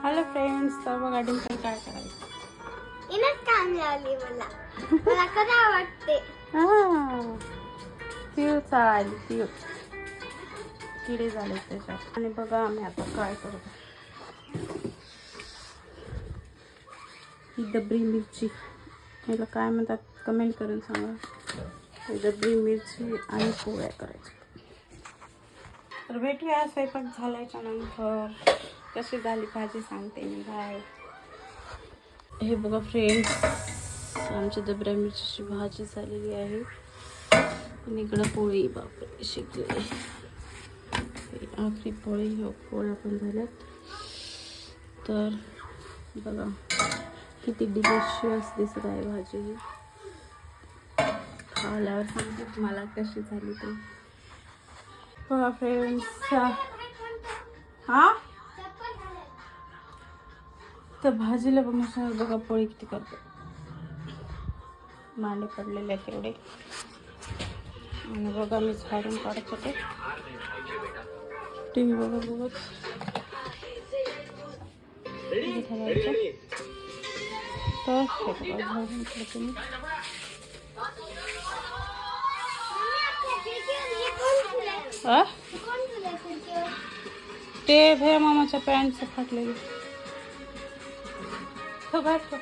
Hello friends, तर बघा डिंपल काय करायचं. इनच काम लावली मला. मला कधी वाटते. तीळ चाळली, तीळ किडे झाले त्याच्यात. आणि बघा आम्ही आता काय करतो. ही डबरी मिरची, याला काय म्हणतात कमेंट करून सांगा. ही डबरी मिरची आणि पोळ्या करायच्या. तर भेटूया स्वयंपाक झाल्याच्या नंतर. कशी झाली भाजी सांगते मी. बाय. हे बघा फ्रेंड्स, आमची डबऱ्या मिरचीची भाजी झालेली आहे. आणि इकडं पोळी बापरे शिकली. आखरी पोळी, पोळ्या पण झाल्यात. तर बघा किती डिलिशियस दिसत आहे भाजी ही. खाल्यावर सांगते तुम्हाला कशी झाली ते. बघा फ्रेंड्स, हा तर भाजीला बघण्यासाठी बघा पोळी किती करते. मांडे पडलेले आहेत एवढे. आणि बघा मी झाडून काढत होते. टी व्ही बघत बघत तर हे बघा झाडून काढते मी. ते भैया मामाच्या पॅन्टचं फाटलेली. तो बैठ